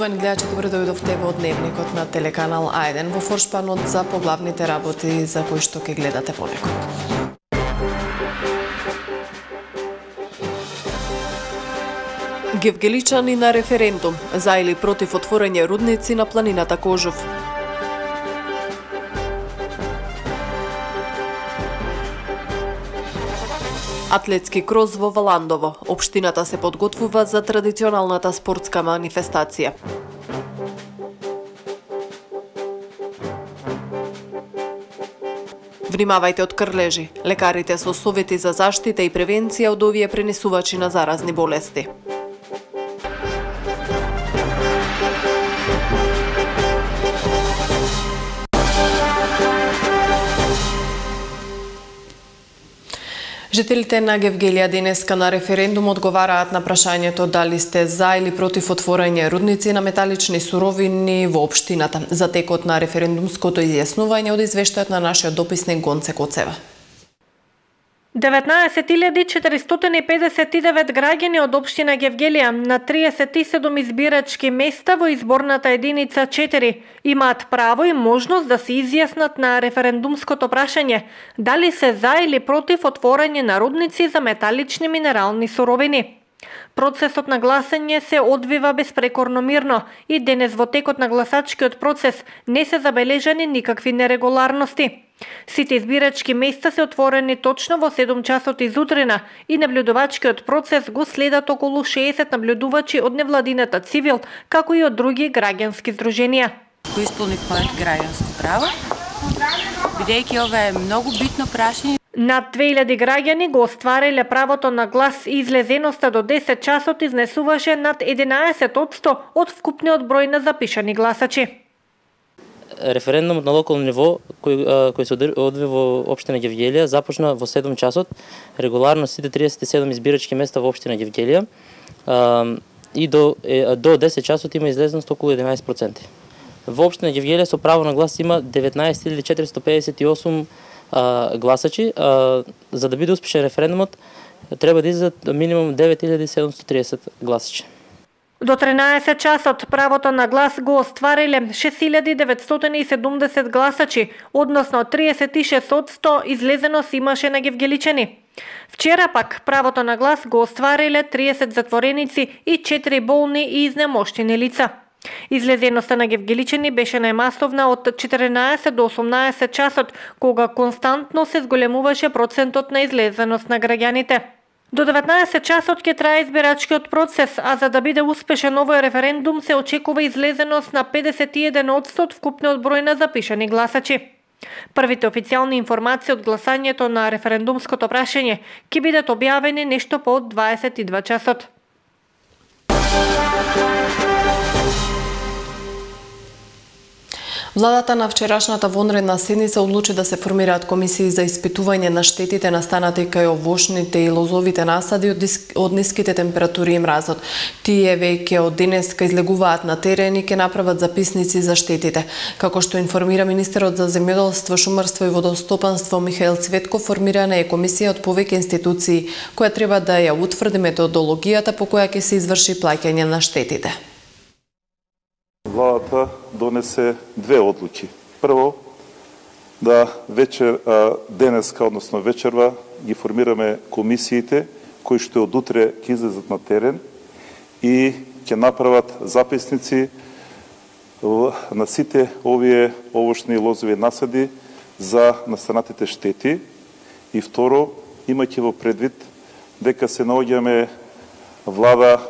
Почитувани гледачи, добро дојдовте во дневникот на телеканал А1 во форшпанот за поглавните работи за кои што ќе гледате понекот. Гевгеличани на референдум за или против отворање рудници на планината Кожув. Атлетски кроз во Валандово. Општината се подготвува за традиционалната спортска манифестација. Внимавајте од крлежи. Лекарите со совети за заштита и превенција од овие пренесувачи на заразни болести. Жителите на Гевгелија денеска на референдум одговараат на прашањето дали сте за или против отворање рудници на металични суровини во општината. За текот на референдумското изјаснување од извештајот на нашиот дописник Гонце Коцева. 19.459 граѓани од општина Гевгелија на 37 избирачки места во изборната единица 4 имаат право и можност да се изјаснат на референдумското прашање дали се за или против отворање на рудници за металични минерални суровини. Процесот на гласање се одвива безпрекорно мирно и денес во текот на гласачкиот процес не се забележани никакви нерегуларности. Сите избирачки места се отворени точно во 7 часот изутрина и наблюдувачкиот процес го следат околу 60 наблюдувачи од невладината Цивил, како и од други граѓански здруженија. Кој исполнив моето граѓанско право, бидејќи ова е многу битно прашање. Над 2000 граѓани го оствариле правото на глас и излезеноста до 10 часот изнесуваше над 11% од вкупниот број на запишани гласачи. Референдумот на локално ниво кој се одвива во општина Гевгелија започна во 7 часот. Регуларно сите 37 избирачки места во општина Гевгелија и до 10 часот има излезеност околу 11%. Во општина Гевгелија со право на глас има 19.458 гласачи. За да биде успешен референдумот треба да излезат минимум 9.730 гласачи. До 13 часот правото на глас го оствариле 6.970 гласачи, односно 36% излезеност имаше на гевгеличани. Вчера пак правото на глас го оствариле 30 затвореници и 4 болни и изнемоштени лица. Излезеноста на гевгеличани беше најмасовна од 14 до 18 часот, кога константно се зголемуваше процентот на излезеност на граѓаните. До 19 часот ќе трае избирачкиот процес, а за да биде успешен овој референдум се очекува излезеност на 51% од вкупниот број на запишани гласачи. Првите официјални информации од гласањето на референдумското прашање ќе бидат објавени нешто по 22 часот. Владата на вчерашната вонредна седница одлучи да се формираат комисии за испитување на штетите настанати кај овошните и лозовите насади од ниските температури и мразот. Тие веќе од денеска излегуваат на терен и ќе направат записници за штетите. Како што информира министерот за земјоделство, шумарство и водостопанство Михаил Цветков, формирана е комисија од повеќе институции која треба да ја утврди методологијата по која ќе се изврши плаќање на штетите. Владата донесе две одлуки. Прво, да денеска, односно вечерва, ги формираме комисиите кои што од утре ќе излезат на терен и ќе направат записници на сите овие овошни и лозови насади за настанатите штети. И второ, имајќи во предвид дека се наоѓаме влада,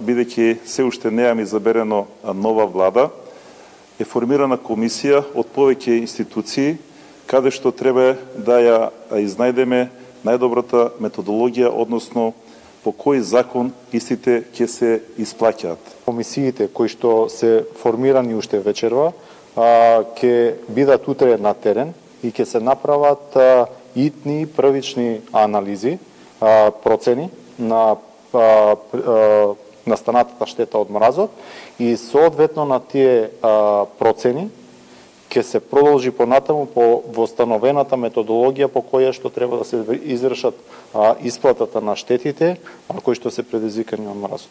бидејќи се уште неам изаберено нова влада, е формирана комисија од повеќе институции, каде што треба да ја изнајдеме најдобрата методологија, односно по кој закон истите ќе се исплаќаат. Комисиите кои што се формирани уште вечерва ќе бидат утре на терен и ќе се направат итни првични анализи, процени на настанатата штета од мразот и соодветно на тие процени ќе се продолжи понатаму по востановената методологија по која што треба да се извршат исплатата на штетите кои што се предизвикани од мразот.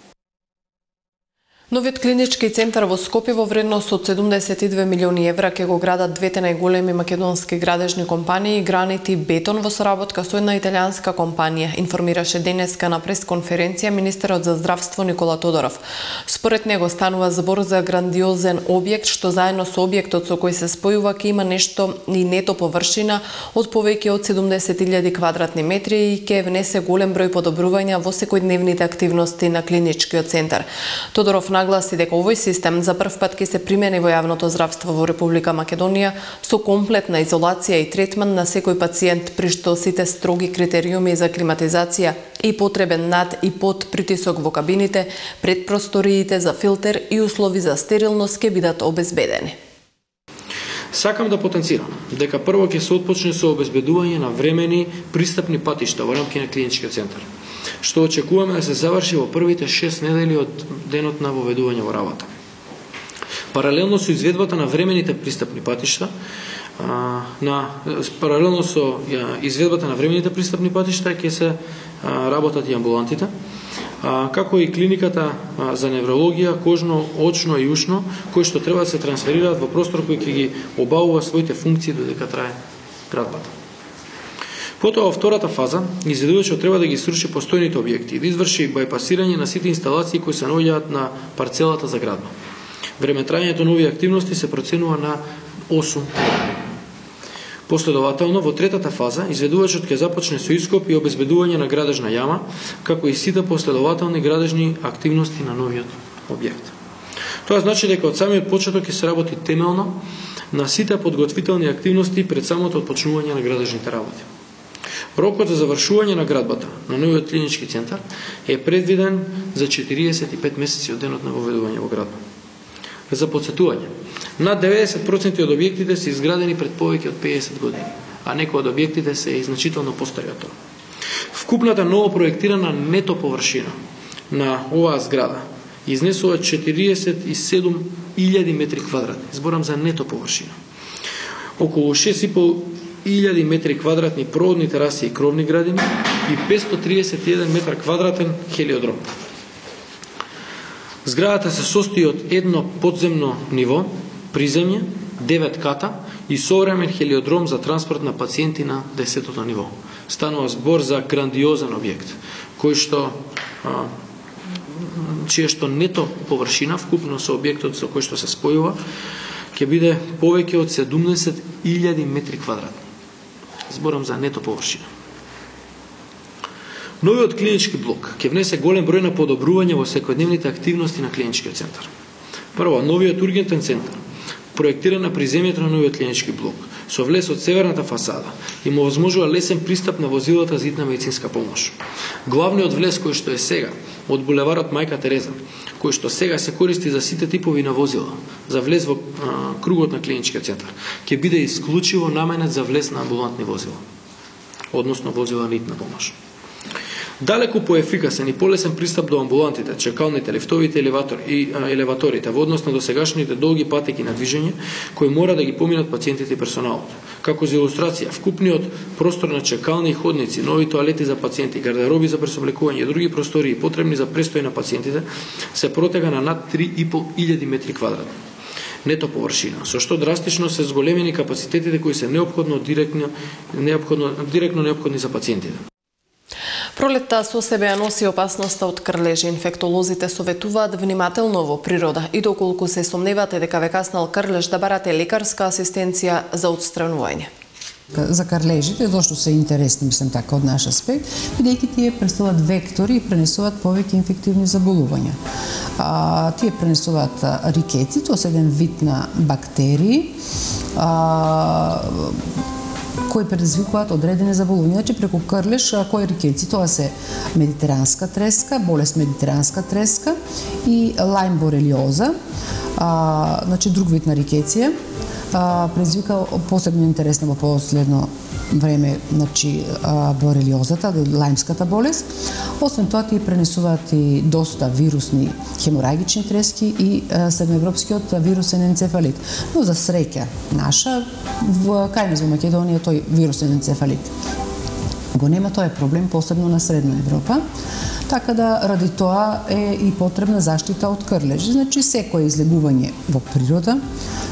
Новиот клинички центар во Скопје во вредност од 72 милиони евра ќе го градат двете најголеми македонски градежни компании Гранит и Бетон во соработка со една италијанска компанија, информираше денеска на пресконференција министерот за здравство Никола Тодоров. Според него станува збор за грандиозен објект што заедно со објектот со кој се спојува ќе има нешто и нето површина од повеќе од 70.000 квадратни метри и ќе внесе голем број подобрувања во секојдневните активности на клиничкиот центар. Тодоров нагласи дека овој систем за прв пат ќе се примени во јавното здравство во Република Македонија со комплетна изолација и третман на секој пациент, при што сите строги критериуми за климатизација и потребен над и под притисок во кабините, пред просториите за филтер и услови за стерилност ќе бидат обезбедени. Сакам да потенцирам дека прво ќе се отпочне со обезбедување на времени пристапни патишта во рамки на клиничкиот центар, што очекуваме да се заврши во првите 6 недели од денот на воведување во работа. Паралелно со изведбата на времените пристапни патишта, ќе се работат и амбулантите, како и клиниката за неврологија, кожно, очно и ушно, кои што треба да се трансферираат во простор кој ќе ги обавува своите функции додека трае градбата. Потоа во втората фаза, изведувачот треба да ги сруши постојните објекти и да изврши бајпасирање на сите инсталации кои се наоѓаат на парцелата за градба. Времетрајањето на овие активности се проценува на 8 години. Последователно, во третата фаза, изведувачот ќе започне со ископ и обезбедување на градежна јама, како и сите последователни градежни активности на новиот објект. Тоа значи дека од самиот почеток ќе се работи темелно на сите подготвителни активности пред самото отпочнување на градежните работи. Рокот за завршување на градбата на новиот клинички центар е предвиден за 45 месеци од денот на воведување во градба. За подсетување, над 90% од објектите се изградени пред повеќе од 50 години, а некои од објектите се и значително постари од тоа. Вкупната ново проектирана нето површина на оваа зграда изнесува 47.000 метри квадратни. Зборам за нето површина. Околу 6.500 метри квадратни проводни тераси и кровни градини и 531 метар квадратен хелиодром. Зградата се состои од едно подземно ниво, приземје, 9 ката и современ хелиодром за транспорт на пациенти на 10-то ниво. Станува збор за грандиозен објект, чија што нето површина, вкупно со објектот со кој што се спојува, ќе биде повеќе од 70.000 метри квадратни. Зборам за нето површина. Новиот клинички блок ќе внесе голем број на подобрување во секојдневните активности на клиничкиот центар. Прво, новиот ургентен центар, проектиран на приземјето на новиот клинички блок, со влез од северната фасада, им овозможува лесен пристап на возилата за итна медицинска помош. Главниот влез кој што е сега од булеварот Мајка Тереза, кој што сега се користи за сите типови на возила, за влез во кругот на клиничкиот центар, ќе биде исклучиво наменет за влез на амбулантни возила, односно возила на итна помош. Далеку поефикасен и полесен пристап до амбулантите, чекалните, лифтовите и елеваторите во однос на досегашните долги патеки на движење кои мора да ги поминат пациентите и персоналот. Како за илустрација, вкупниот простор на чекални и ходници, нови тоалети за пациенти, гардероби за пресоблекување и други простории потребни за престој на пациентите се протега на над 3.500 метри квадратни нето површина, со што драстично се зголемени капацитетите кои се директно неопходни за пациентите. Пролетта со себе ја носи опасноста од крлежи. Инфектолозите советуваат внимателно во природа и доколку се сомневате дека ве каснал крлеж, да барате лекарска асистенција за отстранување. За крлежите, зашто се интересни, мислам така, од наш аспект, бидејќи тие представуваат вектори и пренесуваат повеќе инфективни заболувања. Тие пренесуваат рикеци, тоа се еден вид на бактерии, кои предизвикуваат одредени заболувања. Значи, преку крлеж, кои рикеци, тоа се медитеранска треска, болест медитеранска треска и лајм борелиоза, значи друг вид на рикеција, предизвика посебно интересно во последно време, значи борелиозата, лајмската болест. Освен тоа, тие пренесуваат и доста вирусни хеморагични трески и средноевропскиот вирусен енцефалит. Но за среќа наша, кај нас во Македонија тој вирусен енцефалит го нема, тоа е проблем посебно на Средна Европа. Така да ради тоа е и потребна заштита од крлежи. Значи секое излегување во природа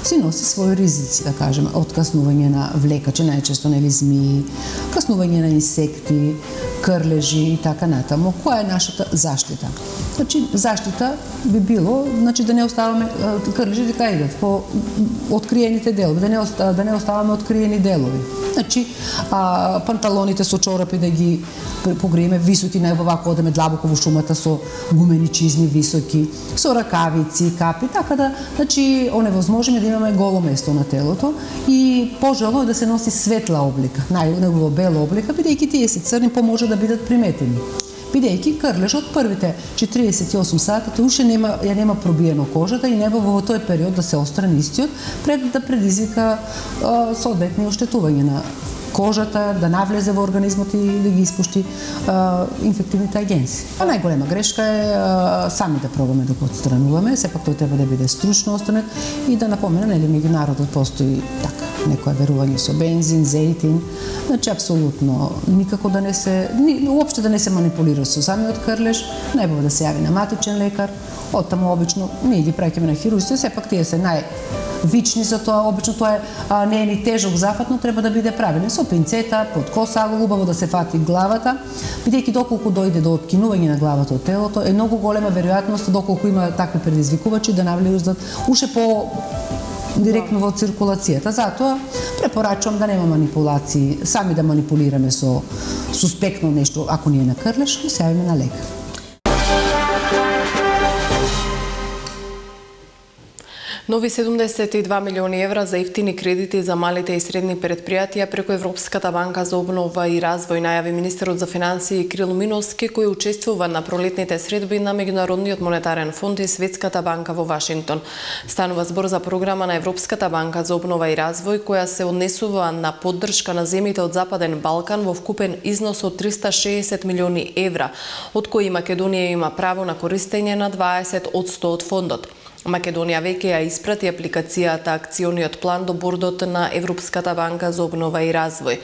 си носи своји ризици, да кажеме, од каснување на влекачи, најчесто нели змии, каснување на инсекти, крлежи и така натаму. Која е нашата заштита? Значи заштита би било, значи да не оставаме крлежите кај идат по откриените делови, да не оставаме откриени делови. Значи панталоните со чорапи да ги погрееме високи, најубаво одеме длабоко во шумата со гумени чизми високи, со ракавици, капи, така да, значи оневозможиме да имаме голо место на телото и пожелно е да се носи светла облика, најубаво бела облика, бидејќи тие се црни може да бидат приметени. Бидејќи крлеж од првите 48 сати уште нема пробиено кожата и нема во тој период да се острани истиот пред да предизвика соодветни оштетување на кожата, да навлезе во организмот и да ги испушти инфективните агенси. Најголема грешка е сами да пробаме да го отстрануваме, сепак тој треба да биде стручно отстранет и да напомена, нели меѓу народот постои така некоја верување со бензин, зејтин, значи апсолутно никако да не се, уопште да не се манипулира со самиот крлеж, најбово да се јави на матичен лекар, оттаму обично ние ги праќаме на хирурзи, сепак тие се вични за тоа, обично тоа не е ни тежок зафат, но треба да биде правилен со пинцета, под коса, убаво да се фати главата, бидејќи доколку дојде до откинување на главата од телото, е многу голема веројатност доколку има такви предизвикувачи да навлезат уште по директно во циркулацијата. Затоа препорачувам да нема манипулации, сами да манипулираме со суспектно нешто, ако ни е на крлеж, да се јавиме на лекар. Нови 72 милиони евра за ефтини кредити за малите и средни предпријатија преку Европската банка за обнова и развој, најави министерот за финансии Кирил Миновски, кој учествува на пролетните средби на Меѓународниот монетарен фонд и Светската банка во Вашингтон. Станува збор за програма на Европската банка за обнова и развој, која се однесува на поддршка на земјите од Западен Балкан во вкупен износ од 360 милиони евра, од кои Македонија има право на користење на 20% од фондот. Македонија веќе ја испрати апликацијата акциониот план до бордот на Европската банка за обнова и развој.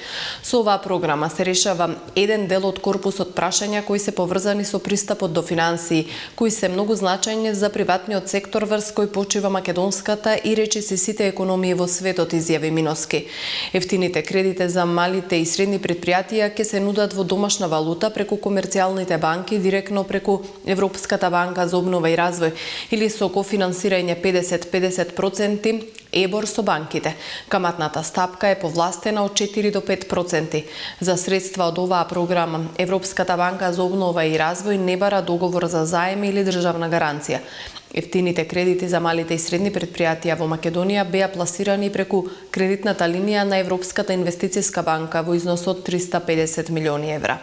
Со оваа програма се решава еден дел од корпусот прашања кои се поврзани со пристапот до финансии, кои се многу значајни за приватниот сектор врз кој почива македонската и речиси сите економии во светот, изјави Миновски. Ефтините кредити за малите и средни предпријатија ќе се нудат во домашна валута преку комерцијалните банки, директно преку Европската банка за обнова и развој или со кофинансирање 50% ебор со банките. Каматната стапка е повластена од 4 до 5%. За средства од оваа програма, Европската банка за обнова и развој не бара договор за заем или државна гаранција. Ефтините кредити за малите и средни предпријатија во Македонија беа пласирани преку кредитната линија на Европската инвестицијска банка во износ од 350 милиони евра.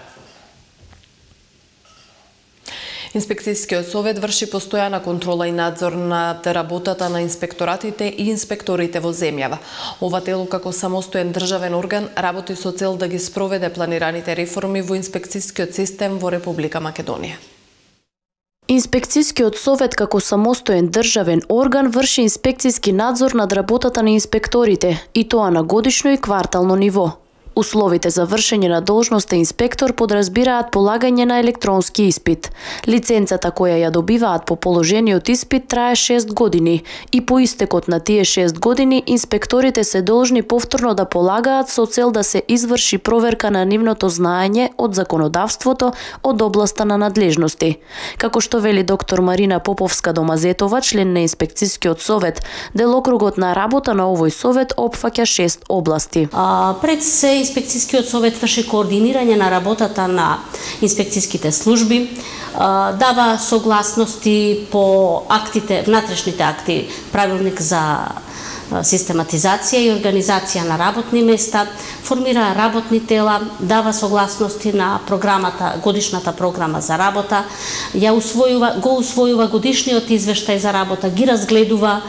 Инспекцијскиот совет врши постојана контрола и надзор над работата на инспекторатите и инспекторите во земјава. Ова тело како самостоен државен орган работи со цел да ги спроведе планираните реформи во инспекцијскиот систем во Република Македонија. Инспекцијскиот совет како самостоен државен орган врши инспекцијски надзор над работата на инспекторите, и тоа на годишно и квартално ниво. Условите за вршење на должноста инспектор подразбираат полагање на електронски испит. Лиценцата која ја добиваат по положениот испит трае 6 години и по истекот на тие 6 години инспекторите се должни повторно да полагаат со цел да се изврши проверка на нивното знаење од законодавството од областа на надлежности. Како што вели доктор Марина Поповска-Домазетова, член на инспекцијскиот совет, делокругот на работа на овој совет опфаќа 6 области. Пред се инспекцијскиот совет врши координирање на работата на инспекцијските служби, дава согласности по актите, внатрешните акти, правилник за систематизација и организација на работни места, формира работни тела, дава согласности на програмата, годишната програма за работа, го усвојува годишниот извештај за работа, ги разгледува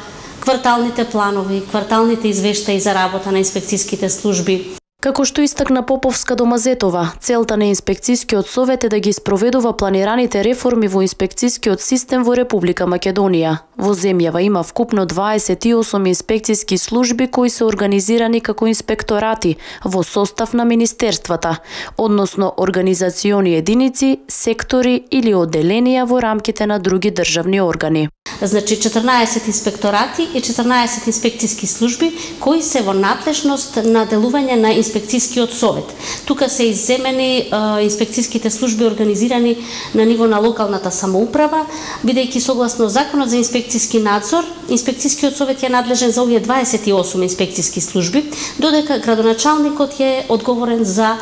кварталните планови, кварталните извештаи за работа на инспекцијските служби. Како што истакна Поповска Домазетова, целта на инспекцискиот совет е да ги спроведува планираните реформи во инспекцискиот систем во Република Македонија. Во земјава има вкупно 28 инспекциски служби кои се организирани како инспекторати во состав на министерствата, односно организациони единици, сектори или одделенија во рамките на други државни органи. Значи 14 инспекторати и 14 инспекциски служби кои се во надлежност на делување на инспекцискиот совет. Тука се изземени инспекциските служби организирани на ниво на локалната самоуправа, бидејќи согласно Законот за инспекциски надзор, инспекцискиот совет е надлежен за овие 28 инспекциски служби, додека градоначалникот е одговорен за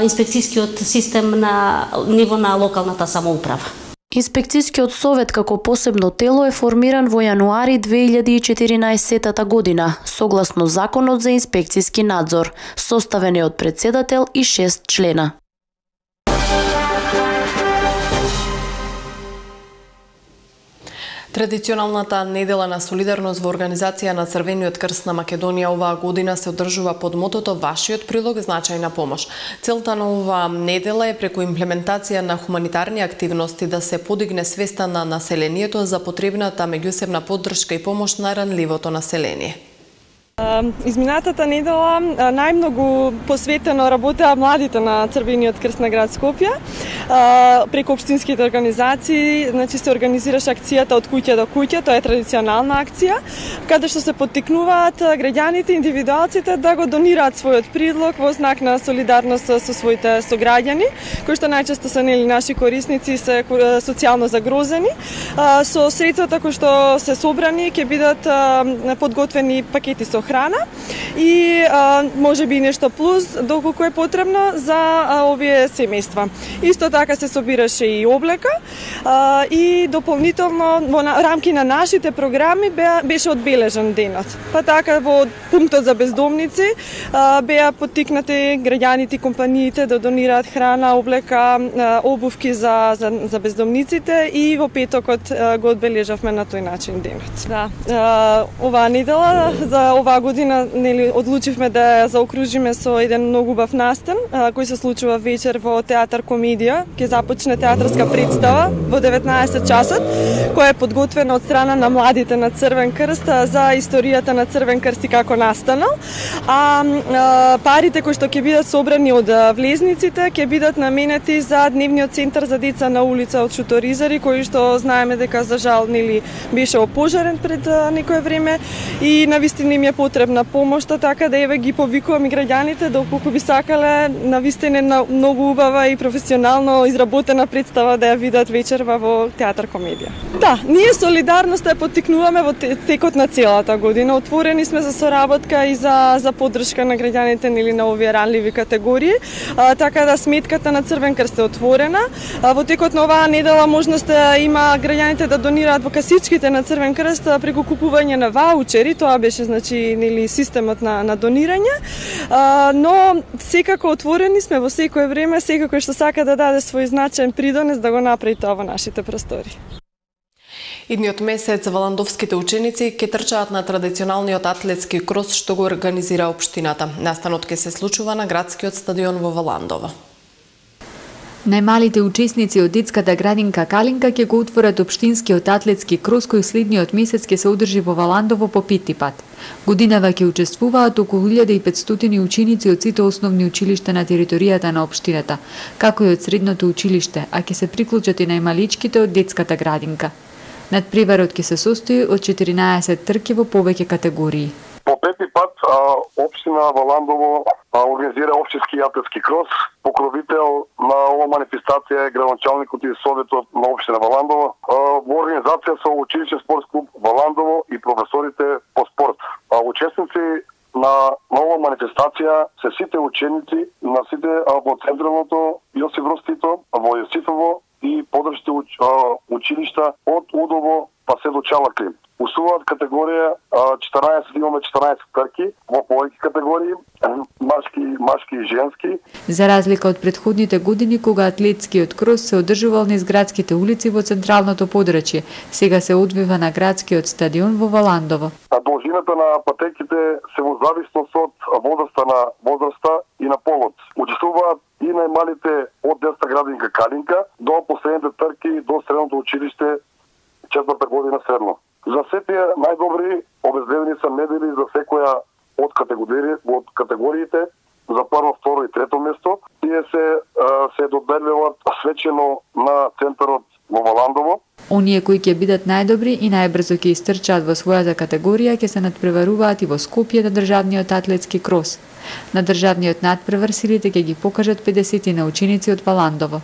инспекцискиот систем на ниво на локалната самоуправа. Инспекцискиот совет како посебно тело е формиран во јануари 2014 година, согласно Законот за инспекциски надзор. Составен е од председател и 6 члена. Традиционалната недела на солидарност во Организација на Црвениот крст на Македонија оваа година се одржува под мотото Вашиот прилог значајна помош. Целта на оваа недела е преку имплементација на хуманитарни активности да се подигне свеста на населението за потребната меѓусебна поддршка и помош на ранливото население. Изминатата недела најмногу посветено работеа младите на Црвениот крст на град Скопје. Преку општинските организации, значи се организираше акцијата од куќа до куќа, тоа е традиционална акција, каде што се поттикнуваат граѓаните, индивидуалците да го донираат својот придлог во знак на солидарност со своите сограѓани, кои што најчесто се наши корисници, се социјално загрозени. Со средствата кои што се собрани ќе бидат подготвени пакети со храна и може би нешто плюс доколку е потребно за овие семејства. Исто така се собираше и облека и дополнително во рамки на нашите програми беше одбележан денот. Па така во пунктот за бездомници беа поттикнати граѓаните и компаниите да донираат храна, облека, обувки за бездомниците и во петокот го одбележавме на тој начин денот. Да, оваа недела за оваа година одлучивме да заокружиме со еден многу убав настан кој се случува вечер во театар Комедија. Ќе започне театарска представа во 19 часот, која е подготвена од страна на младите на Црвен крст за историјата на Црвен крст и како настанал. Парите кои што ќе бидат собрани од влезниците ќе бидат наменети за дневниот центар за деца на улица од Шуторизари, кој што знаеме дека за жал беше опожарен пред некое време и навистина им е потребна помошта, така да еве ги повикувам и граѓаните доколку би сакале навистина многу убава и професионално изработена представа да ја видат вечерва во театар Комедија. Да, ние солидарноста ја поттикнуваме во текот на целата година. Отворени сме за соработка и за поддршка на граѓаните на овие ранливи категории, така да сметката на Црвен крст е отворена. Во текот на оваа недела можност има граѓаните да донираат во касичките на Црвен крст преку купување на ваучери, тоа беше значи системот на донирање, но секако отворени сме во секое време, секако што сака да даде свој значаен придонес да го направи тоа во нашите простори. Идниот месец валандовските ученици ќе трчаат на традиционалниот атлетски крос што го организира општината. Настанот ќе се случува на градскиот стадион во Валандово. Најмалите учесници од детската градинка Калинка ќе го отворат општинскиот атлетски крос кој следниот месец ќе се одржи во Валандово по пети пат. Годинава ќе учествуваат околу 1500 ученици од сите основни училишта на територијата на општината, како и од средното училиште, а ќе се приклучат и најмаличките од детската градинка. Надпреварот ќе се состои од 14 трки во повеќе категории. По пети пат општина Валандово организира општински атлетски крос. Покровител на ова манифестација е градоначалникот и советот на општина Валандово. Во организација со училишен спортски клуб Валандово и професорите по спорт. Учесници на ова манифестација се сите ученици на сите во Централното Јосиф Броз Тито, во Јосифово и подршните училишта од Удово па се до Чалаклин. Усуваат категорија 14, имаме 14 трки во повеќе категории, машки и женски. За разлика од претходните години кога атлетскиот крос се одржувал низ градските улици во централното подрачје, сега се одвива на градскиот стадион во Валандово. Должината на патеките се во зависност од возраста и на полот. Учествуваат и најмалите од детска градинка Калинка до последните трки до средното училиште 4-та година средно. За се тие најдобри обезбедени се медали за секоја од категориите за прво, второ и трето место. Тие се доделуваат свечено на центарот во Валандово. Оние кои ќе бидат најдобри и најбрзо ќе истрчаат во својата категорија ќе се надпреваруваат и во Скопје на државниот атлетски крос. На државниот надпревар силите ќе ги покажат 50 на ученици од Валандово.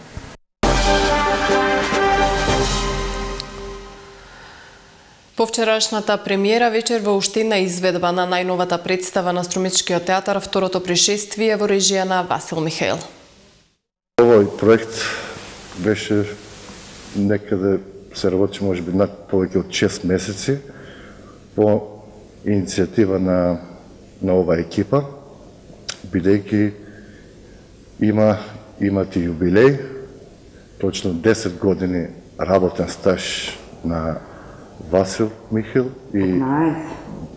По вчерашната премиера вечер во уште една изведба на најновата представа на Струмичкиот театар Второто пришествие во режија на Васил Михаил. Овој проект беше некаде се работи можеби над повеќе од 6 месеци по иницијатива на оваа екипа, бидејќи имат и јубилеј, точно 10 години работен стаж на Васил Михаил и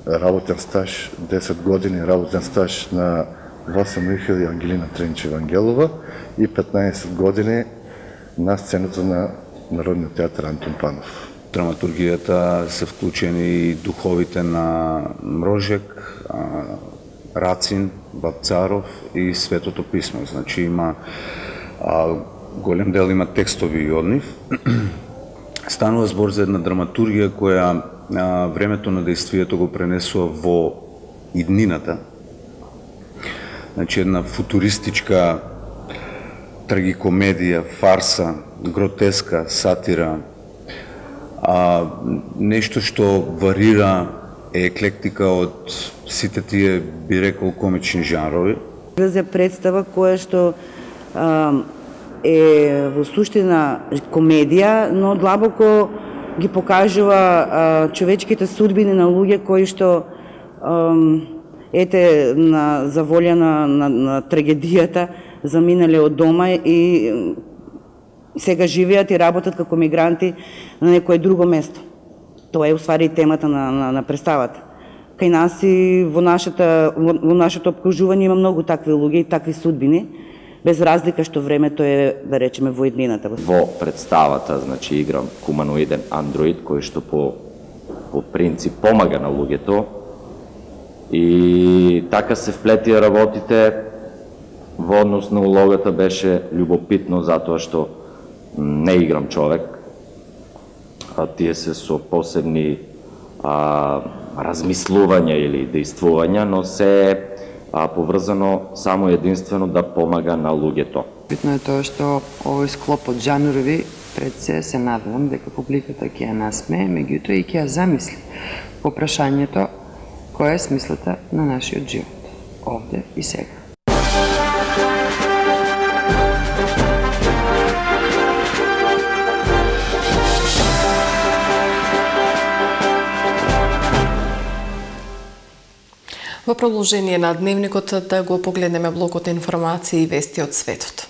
работен стаж, 10 години работен стаж на Васил Михаил и Ангелина Тренчева-Ангелова и 15 години на сцената на Народниот театар Антон Панов. Драматургијата се вклучени и духовите на Мрожек, Рацин, Бабцаров и Светото писмо. Значи има голем дел има текстови и од нив. Станува збор за една драматургија која времето на действието го пренесува во иднината. Значи една футуристичка трагикомедија, фарса, гротеска, сатира, нешто што варира е еклектика од сите тие, би рекол, комични жанрови. За представа која што е во суштина комедија, но длабоко ги покажува човечките судбини на луѓе кои што за волја на трагедијата заминале од дома и сега живеат и работат како мигранти на некое друго место. Тоа е уствари темата на представата. Кај нас и во нашето обкружување има многу такви луѓе и такви судбини, без разлика што времето е, да речеме, во иднината. Во представата, значи, играм хуманоиден андроид кој што по принцип помага на луѓето и така се вплетија работите. Во однос на улогата беше љубопитно затоа што не играм човек, тие се со посебни размислувања или действувања, но се поврзано само единствено да помага на луѓето. Битно е тоа што овој склоп од жанрови пред се надевам дека публиката ќе ја насмее, меѓутоа и ќе ја замисли по прашањето која е смислата на нашиот живот, овде и сега. Во продолжение на дневникот да го погледнеме блокот информации и вести од светот.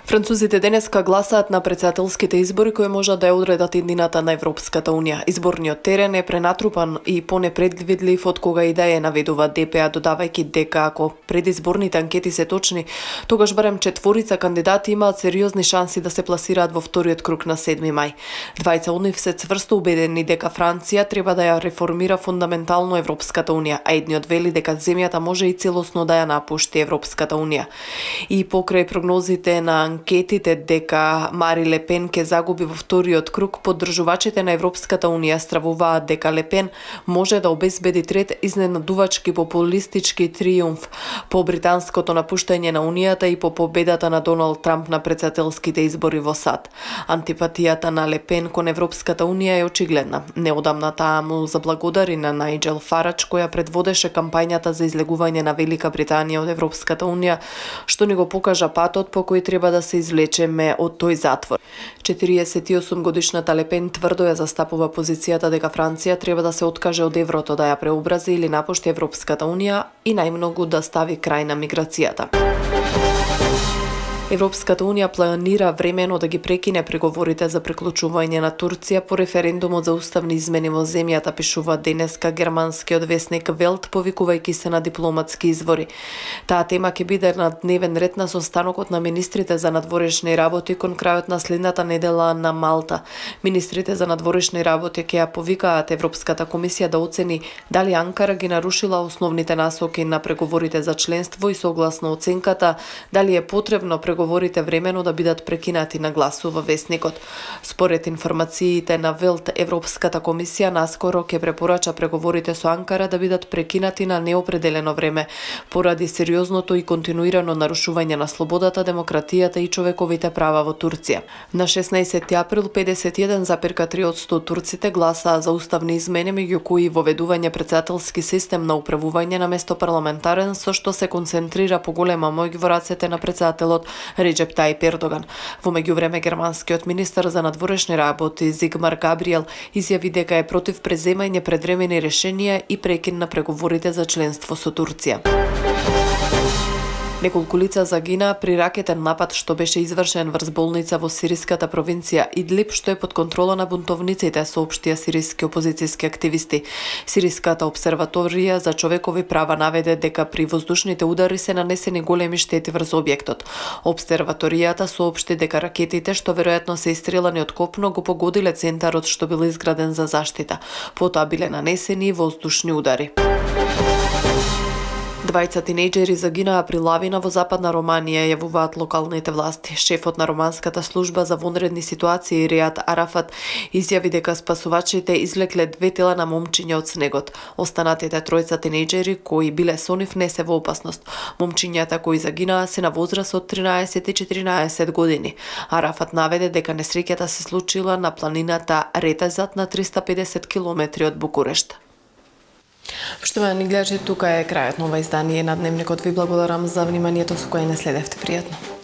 Французите денеска гласаат на претседателските избори кои можат да ја одредат иднината на Европската Унија. Изборниот терен е пренатрупан и понепредвидлив од кога и да е, наведува ДПА, додавајќи дека ако предизборните анкети се точни, тогаш барем 4 кандидати имаат сериозни шанси да се пласираат во вториот круг на 7 мај. Двајца од нив се цврсто убедени дека Франција треба да ја реформира фундаментално Европската Унија, а едниот вели дека земјата може и целосно да ја напушти Европската Унија. И покрај прогнозите на анкетите дека Мари Ле Пен ќе загуби во вториот круг, поддржувачите на Европската Унија стравуваат дека Ле Пен може да обезбеди трет изненадувачки популистички триумф по британското напуштање на Унијата и по победата на Доналд Трамп на претседателските избори во САД. Антипатијата на Ле Пен кон Европската Унија е очигледна. Неодамна таа му заблагодари на Најджел Фарач, која предводеше кампањата за излегување на Велика Британија од Европската Унија, што ни го покажа патот по кој треба да се излечеме од тој затвор. 48 годишната Ле Пен тврдо ја застапува позицијата дека Франција треба да се откаже од еврото, да ја преобрази или напушти Европската Унија и најмногу да стави крај на миграцијата. Европската унија планира времено да ги прекине преговорите за приклучување на Турција по референдумот за уставни измени во земјата, пишува денеска германскиот весник Велт, повикувајќи се на дипломатски извори. Таа тема ќе биде на дневен ред на состанокот на министрите за надворешни работи кон крајот на следната недела на Малта. Министрите за надворешни работи ќе ја повикаат Европската комисија да оцени дали Анкара ги нарушила основните насоки на преговорите за членство и согласно оценката дали е потребно преговорите времено да бидат прекинати, нагласува весникот. Според информациите на Велт, Европската комисија наскоро ќе препорача преговорите со Анкара да бидат прекинати на неопределено време поради сериозното и континуирано нарушување на слободата, демократијата и човековите права во Турција. На 16 април 51,3% од турците гласаа за уставни измени, меѓу кои воведување председателски систем на управување на место парламентарен, со што се концентрира поголема моќ во рацете на председателот Реджеп Тајип Ердоган. Во меѓувреме германскиот министер за надворешни работи Зигмар Габриел изјави дека е против преземање предвремени решенија и прекин на преговорите за членство со Турција. Неколку лица загинаа при ракетен напад што беше извршен врз болница во сириската провинција Идлиб, што е под контрола на бунтовниците, соопштија сириски опозицијски активисти. Сириската обсерваторија за човекови права наведе дека при воздушните удари се нанесени големи штети врз објектот. Обсерваторијата соопшти дека ракетите, што веројатно се истрелани од копно, го погодиле центарот што бил изграден за заштита. Потоа биле нанесени воздушни удари. Двајца тинејџери загинаа при лавина во западна Романија, јавуваат локалните власти. Шефот на романската служба за вонредни ситуации Ријад Арафат изјави дека спасувачите извлекле 2 тела на момчиња од снегот. Останатите тројца тинејџери кои биле со нив не се во опасност. Момчињата кои загинаа се на возраст од 13 и 14 години. Арафат наведе дека несреќата се случила на планината Ретезат на 350 километри од Букурешт. Поштовани гледачи, тука е крајот на ова издание на Дневникот. Ви благодарам за вниманието со кое не следевте. Пријатно.